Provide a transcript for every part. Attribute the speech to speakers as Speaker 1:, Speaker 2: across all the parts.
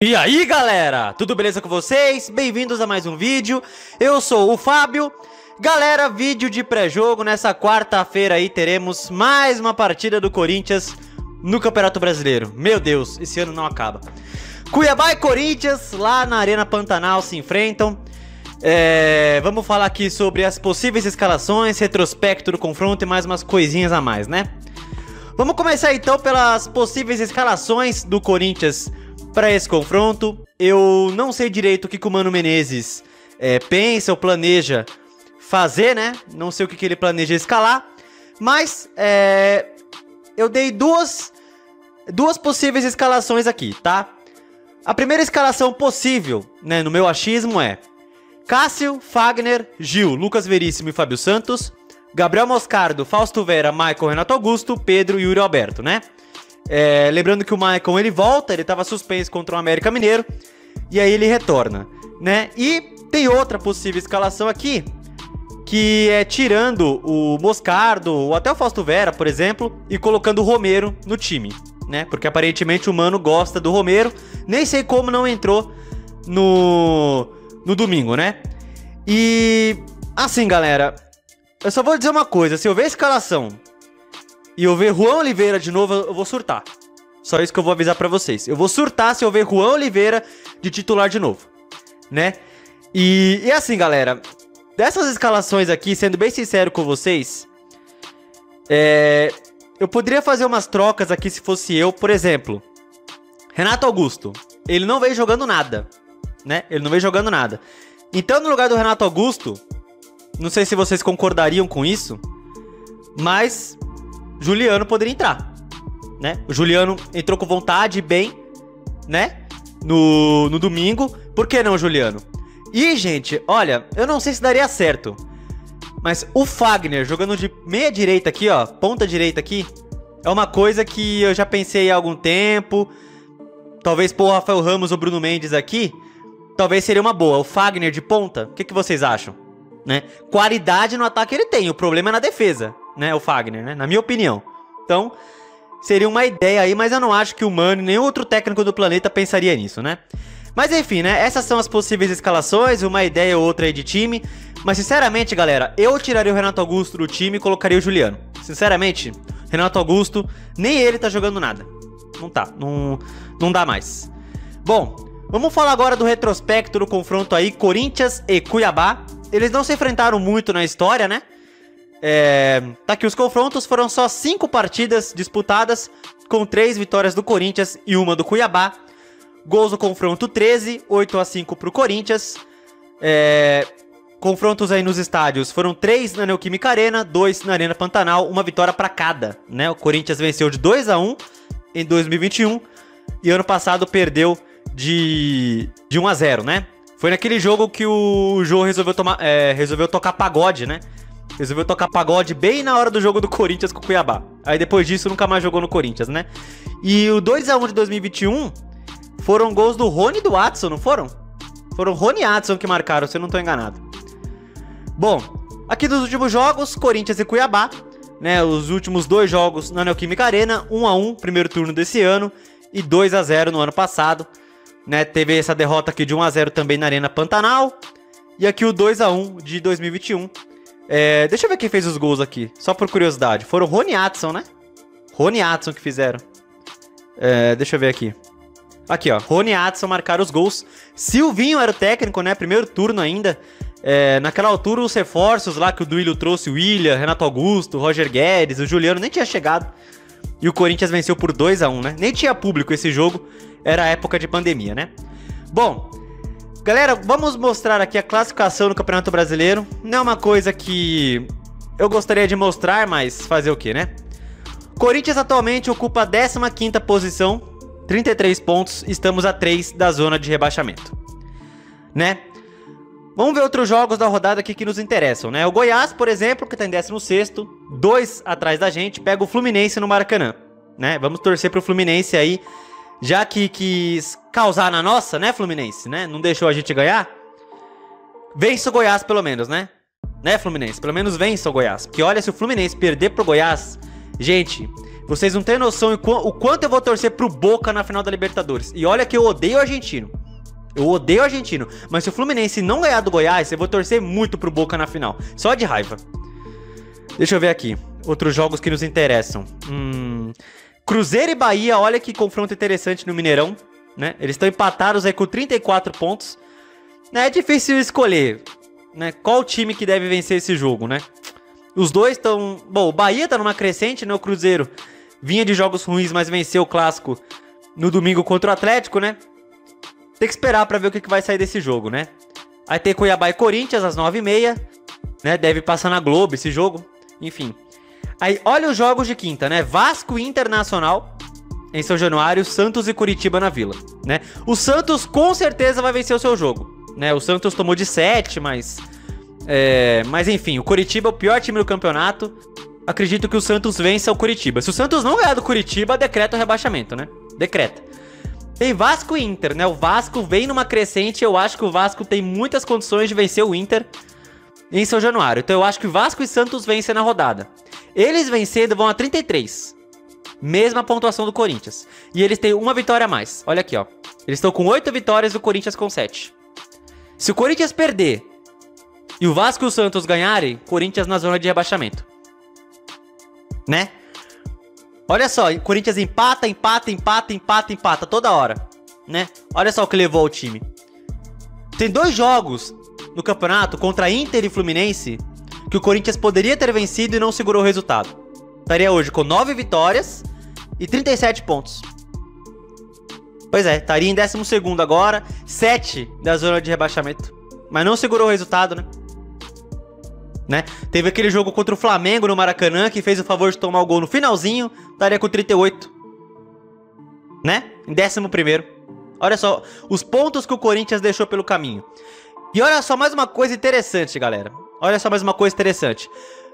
Speaker 1: E aí galera, tudo beleza com vocês? Bem-vindos a mais um vídeo. Eu sou o Fábio. Galera, vídeo de pré-jogo. Nessa quarta-feira aí teremos mais uma partida do Corinthians no Campeonato Brasileiro. Meu Deus, esse ano não acaba. Cuiabá e Corinthians lá na Arena Pantanal se enfrentam. Vamos falar aqui sobre as possíveis escalações, retrospecto do confronto e mais umas coisinhas a mais, né? Vamos começar então pelas possíveis escalações do Corinthians para esse confronto. Eu não sei direito o que o Mano Menezes pensa ou planeja fazer, né? Não sei o que ele planeja escalar. Mas eu dei duas possíveis escalações aqui, tá? A primeira escalação possível, né, no meu achismo é Cássio, Fagner, Gil, Lucas Veríssimo e Fábio Santos, Gabriel Moscardo, Fausto Vera, Maicon, Renato Augusto, Pedro e Yuri Alberto, né? Lembrando que o Maicon ele volta, ele estava suspenso contra o América Mineiro e aí ele retorna, né? E tem outra possível escalação aqui, que é tirando o Moscardo ou até o Fausto Vera, por exemplo, e colocando o Romero no time, né? Porque aparentemente o Mano gosta do Romero, nem sei como não entrou no domingo, né? E assim, galera, eu só vou dizer uma coisa, se eu ver a escalação e eu ver Juan Oliveira de novo, eu vou surtar. Só isso que eu vou avisar pra vocês. Eu vou surtar se eu ver Juan Oliveira de titular de novo, né? E assim, galera, dessas escalações aqui, sendo bem sincero com vocês, eu poderia fazer umas trocas aqui se fosse eu. Por exemplo, Renato Augusto, ele não veio jogando nada, né? Ele não veio jogando nada. Então, no lugar do Renato Augusto, não sei se vocês concordariam com isso, mas Juliano poderia entrar, né? O Juliano entrou com vontade, bem, né? No domingo. Por que não, Juliano? E, gente, olha, eu não sei se daria certo, mas o Fagner jogando de meia direita aqui, ó, ponta direita aqui, é uma coisa que eu já pensei há algum tempo. Talvez pôr o Rafael Ramos ou Bruno Mendes aqui, talvez seria uma boa. O Fagner de ponta, o que vocês acham? Né? Qualidade no ataque ele tem, o problema é na defesa, né? O Fagner, né? Na minha opinião. Então, seria uma ideia aí, mas eu não acho que o Mano e nenhum outro técnico do planeta pensaria nisso, né? Mas enfim, né? Essas são as possíveis escalações, uma ideia ou outra aí de time. Mas sinceramente, galera, eu tiraria o Renato Augusto do time e colocaria o Juliano. Sinceramente, Renato Augusto, nem ele tá jogando nada. Não tá, não dá mais. Bom, vamos falar agora do retrospecto do confronto aí, Corinthians e Cuiabá. Eles não se enfrentaram muito na história, né? Tá aqui os confrontos, foram só 5 partidas disputadas, com 3 vitórias do Corinthians e uma do Cuiabá. Gols do confronto 13, 8-5 pro Corinthians. Confrontos aí nos estádios, foram 3 na Neoquímica Arena, 2 na Arena Pantanal, uma vitória para cada, né? O Corinthians venceu de 2-1 em 2021 e ano passado perdeu de 1-0, né? Foi naquele jogo que o Jô resolveu tocar pagode, né? Resolveu tocar pagode bem na hora do jogo do Corinthians com o Cuiabá. Aí depois disso nunca mais jogou no Corinthians, né? E o 2-1 de 2021 foram gols do Rony e do Watson, não foram? Foram Rony e Watson que marcaram, se eu não tô enganado. Bom, aqui dos últimos jogos, Corinthians e Cuiabá, né? Os últimos 2 jogos na Neoquímica Arena, 1-1, primeiro turno desse ano, e 2-0 no ano passado. Né, teve essa derrota aqui de 1-0 também na Arena Pantanal. E aqui o 2-1 de 2021. Deixa eu ver quem fez os gols aqui, só por curiosidade. Foram Rony e Watson, né? Rony e Watson que fizeram. Deixa eu ver aqui. Aqui, ó, Rony e Watson marcaram os gols. Silvinho era o técnico, né? Primeiro turno ainda. Naquela altura os reforços lá que o Duílio trouxe, o William, Renato Augusto, Roger Guedes, o Juliano nem tinha chegado. E o Corinthians venceu por 2-1, né? Nem tinha público esse jogo. Era a época de pandemia, né? Bom, galera, vamos mostrar aqui a classificação no Campeonato Brasileiro. Não é uma coisa que eu gostaria de mostrar, mas fazer o quê, né? Corinthians atualmente ocupa a 15ª posição, 33 pontos. Estamos a 3 da zona de rebaixamento, né? Vamos ver outros jogos da rodada aqui que nos interessam, né? O Goiás, por exemplo, que está em 16º, 2 atrás da gente, pega o Fluminense no Maracanã, né? Vamos torcer pro Fluminense aí, já que quis causar na nossa, né, Fluminense, né? Não deixou a gente ganhar. Vence o Goiás pelo menos, né? Né, Fluminense? Pelo menos vence o Goiás. Porque olha, se o Fluminense perder pro Goiás, gente, Vocês não têm noção o quanto eu vou torcer pro Boca na final da Libertadores. E olha que eu odeio o argentino. Eu odeio o argentino. Mas se o Fluminense não ganhar do Goiás, eu vou torcer muito pro Boca na final. Só de raiva. Deixa eu ver aqui. Outros jogos que nos interessam. Cruzeiro e Bahia, olha que confronto interessante no Mineirão, né? Eles estão empatados aí com 34 pontos. É difícil escolher, né, qual time que deve vencer esse jogo, né? Os dois estão... Bom, o Bahia tá numa crescente, né? O Cruzeiro vinha de jogos ruins, mas venceu o clássico no domingo contra o Atlético, né? Tem que esperar pra ver o que vai sair desse jogo, né? Aí tem Cuiabá e Corinthians às 9h30, né? Deve passar na Globo esse jogo. Enfim. Aí, olha os jogos de quinta, né? Vasco e Internacional em São Januário, Santos e Curitiba na Vila, né? O Santos com certeza vai vencer o seu jogo, né? O Santos tomou de 7, mas enfim, o Curitiba é o pior time do campeonato. Acredito que o Santos vença o Curitiba. Se o Santos não ganhar do Curitiba, decreta o rebaixamento, né? Decreta. Tem Vasco e Inter, né? O Vasco vem numa crescente. Eu acho que o Vasco tem muitas condições de vencer o Inter em São Januário. Então eu acho que Vasco e Santos vencem na rodada. Eles vencendo vão a 33. Mesma pontuação do Corinthians. E eles têm uma vitória a mais. Olha aqui, ó. Eles estão com 8 vitórias e o Corinthians com 7. Se o Corinthians perder e o Vasco e o Santos ganharem, Corinthians na zona de rebaixamento. Né? Olha só, o Corinthians empata toda hora. Né? Olha só o que levou o time. Tem 2 jogos no campeonato contra Inter e Fluminense que o Corinthians poderia ter vencido e não segurou o resultado. Estaria hoje com 9 vitórias e 37 pontos. Pois é, estaria em 12º agora, 7 da zona de rebaixamento. Mas não segurou o resultado, né? Teve aquele jogo contra o Flamengo no Maracanã, que fez o favor de tomar o gol no finalzinho, estaria com 38. Né? Em 11º. Olha só os pontos que o Corinthians deixou pelo caminho. E olha só mais uma coisa interessante, galera. Olha só mais uma coisa interessante.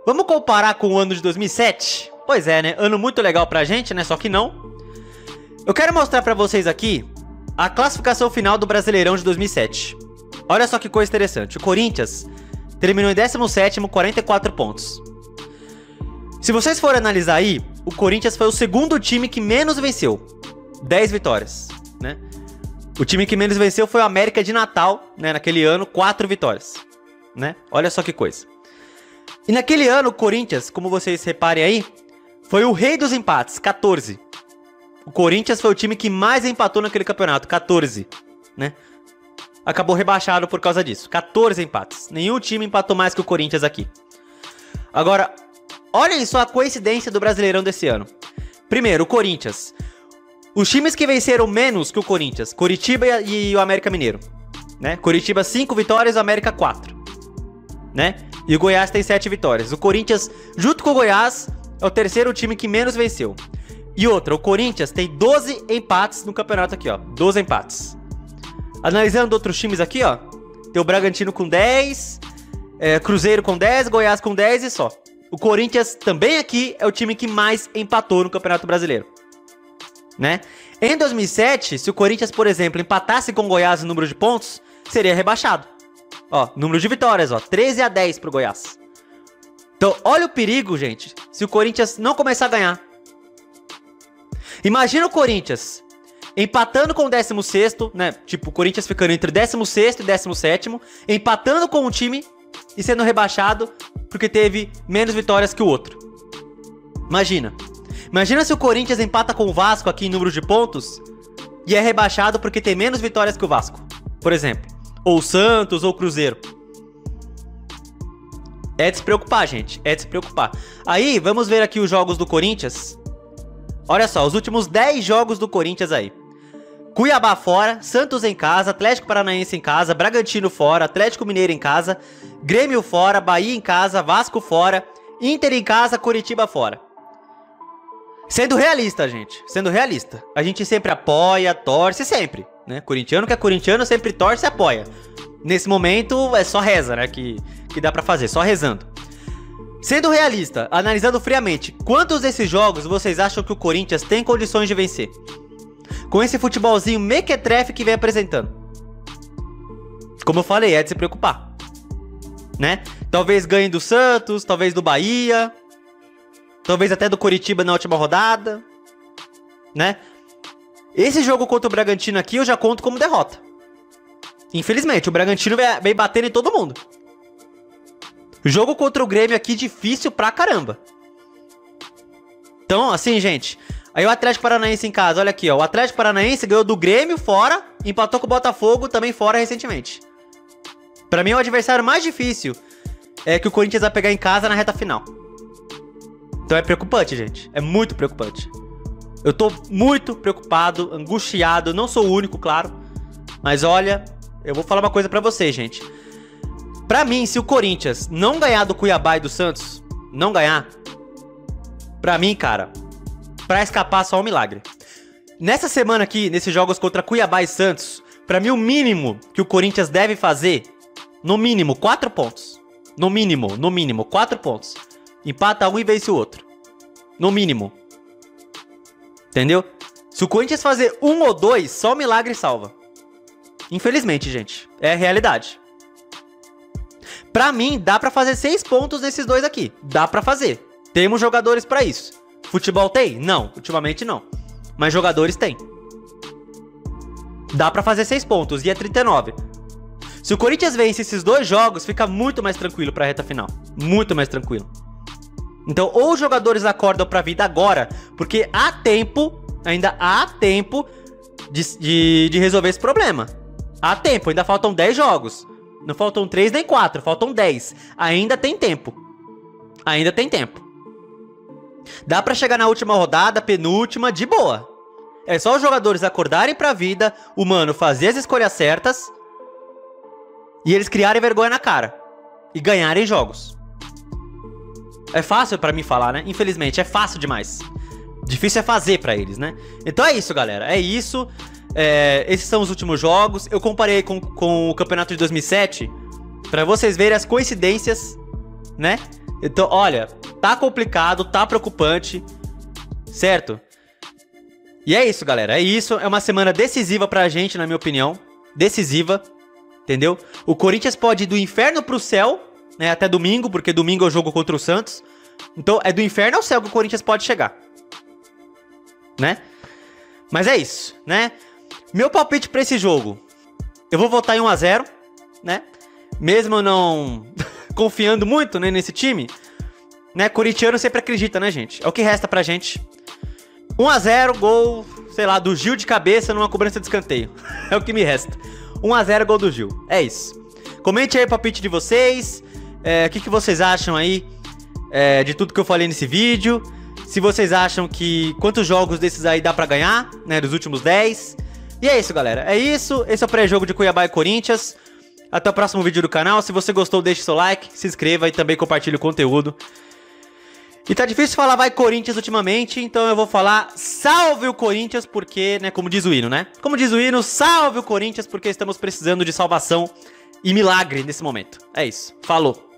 Speaker 1: Vamos comparar com o ano de 2007? Pois é, né? Ano muito legal pra gente, né? Só que não. Eu quero mostrar pra vocês aqui a classificação final do Brasileirão de 2007. Olha só que coisa interessante. O Corinthians terminou em 17º, 44 pontos. Se vocês forem analisar aí, o Corinthians foi o segundo time que menos venceu. 10 vitórias, né? O time que menos venceu foi o América de Natal, né? Naquele ano, 4 vitórias, né? Olha só que coisa. E naquele ano, o Corinthians, como vocês reparem aí, foi o rei dos empates, 14. O Corinthians foi o time que mais empatou naquele campeonato, 14, né? Acabou rebaixado por causa disso, 14 empates. Nenhum time empatou mais que o Corinthians aqui. Agora, olhem só a coincidência do Brasileirão desse ano. Primeiro, o Corinthians. Os times que venceram menos que o Corinthians, Coritiba e o América Mineiro, né? Coritiba 5 vitórias, o América 4, né? E o Goiás tem 7 vitórias. O Corinthians, junto com o Goiás, é o terceiro time que menos venceu. E outra, o Corinthians tem 12 empates no campeonato aqui, ó. 12 empates. Analisando outros times aqui, ó. Tem o Bragantino com 10, Cruzeiro com 10, Goiás com 10 e só. O Corinthians também aqui é o time que mais empatou no Campeonato Brasileiro, né? Em 2007, se o Corinthians, por exemplo, empatasse com o Goiás no número de pontos, seria rebaixado. Ó, número de vitórias, ó, 13-10 pro Goiás. Então, olha o perigo, gente, se o Corinthians não começar a ganhar. Imagina o Corinthians empatando com o 16º, né? Tipo, o Corinthians ficando entre 16º e 17º, empatando com um time e sendo rebaixado porque teve menos vitórias que o outro. Imagina. Imagina se o Corinthians empata com o Vasco aqui em número de pontos e é rebaixado porque tem menos vitórias que o Vasco, por exemplo. Ou o Santos, ou o Cruzeiro. É de se preocupar, gente. É de se preocupar. Aí, vamos ver aqui os jogos do Corinthians. Olha só, os últimos 10 jogos do Corinthians aí. Cuiabá fora, Santos em casa, Atlético Paranaense em casa, Bragantino fora, Atlético Mineiro em casa, Grêmio fora, Bahia em casa, Vasco fora, Inter em casa, Curitiba fora. Sendo realista, gente. Sendo realista. A gente sempre apoia, torce, sempre, né? Corintiano que é corintiano sempre torce e apoia. Nesse momento é só reza, né? Que dá pra fazer, só rezando. Sendo realista, analisando friamente, quantos desses jogos vocês acham que o Corinthians tem condições de vencer? Com esse futebolzinho mequetrefe que vem apresentando. Como eu falei, é de se preocupar, né? Talvez ganhe do Santos, talvez do Bahia. Talvez até do Coritiba na última rodada, né? Esse jogo contra o Bragantino aqui eu já conto como derrota. Infelizmente, o Bragantino vem batendo em todo mundo. Jogo contra o Grêmio aqui difícil pra caramba. Então, assim, gente. Aí o Atlético Paranaense em casa, olha aqui, ó. O Atlético Paranaense ganhou do Grêmio fora, empatou com o Botafogo também fora recentemente. Pra mim, o adversário mais difícil é que o Corinthians vai pegar em casa na reta final. Então é preocupante, gente. É muito preocupante. Eu tô muito preocupado, angustiado. Não sou o único, claro. Mas olha, eu vou falar uma coisa pra vocês, gente. Pra mim, se o Corinthians não ganhar do Cuiabá e do Santos, não ganhar, pra mim, cara, pra escapar só um milagre. Nessa semana aqui, nesses jogos contra Cuiabá e Santos, pra mim o mínimo que o Corinthians deve fazer, no mínimo, 4 pontos. No mínimo, 4 pontos. Empata um e vence o outro. No mínimo. Entendeu? Se o Corinthians fazer 1 ou 2, só o milagre salva. Infelizmente, gente. É a realidade. Pra mim, dá pra fazer 6 pontos nesses dois aqui. Dá pra fazer. Temos jogadores pra isso. Futebol tem? Não. Ultimamente não. Mas jogadores tem. Dá pra fazer 6 pontos. E é 39. Se o Corinthians vence esses 2 jogos, fica muito mais tranquilo pra reta final. Muito mais tranquilo. Então, ou os jogadores acordam pra vida agora, porque há tempo, ainda há tempo de resolver esse problema. Há tempo, ainda faltam 10 jogos. Não faltam 3 nem 4, faltam 10. Ainda tem tempo. Ainda tem tempo. Dá pra chegar na última rodada, penúltima, de boa. É só os jogadores acordarem pra vida, o mano fazer as escolhas certas e eles criarem vergonha na cara e ganharem jogos. É fácil pra mim falar, né? Infelizmente, é fácil demais. Difícil é fazer pra eles, né? Então é isso, galera. É isso. Esses são os últimos jogos. Eu comparei com o campeonato de 2007 pra vocês verem as coincidências, né? Então, olha, tá complicado, tá preocupante, certo? E é isso, galera. É isso. É uma semana decisiva pra gente, na minha opinião. Decisiva, entendeu? O Corinthians pode ir do inferno pro céu, né, até domingo, porque domingo é o jogo contra o Santos. Então é do inferno ao céu que o Corinthians pode chegar, né? Mas é isso, né? Meu palpite pra esse jogo, eu vou votar em 1 a 0, né? Mesmo não confiando muito, né, nesse time, né? Corintiano sempre acredita, né, gente? É o que resta pra gente. 1 a 0, gol, sei lá, do Gil de cabeça numa cobrança de escanteio. É o que me resta. 1 a 0, gol do Gil. É isso. Comente aí o palpite de vocês. O que vocês acham aí de tudo que eu falei nesse vídeo. Se vocês acham que quantos jogos desses aí dá pra ganhar, né, dos últimos 10. E é isso, galera. É isso. Esse é o pré-jogo de Cuiabá e Corinthians. Até o próximo vídeo do canal. Se você gostou, deixe seu like, se inscreva e também compartilhe o conteúdo. E tá difícil falar vai Corinthians ultimamente, então eu vou falar salve o Corinthians, porque, né, como diz o hino, né? Como diz o hino, salve o Corinthians, porque estamos precisando de salvação e milagre nesse momento. É isso. Falou.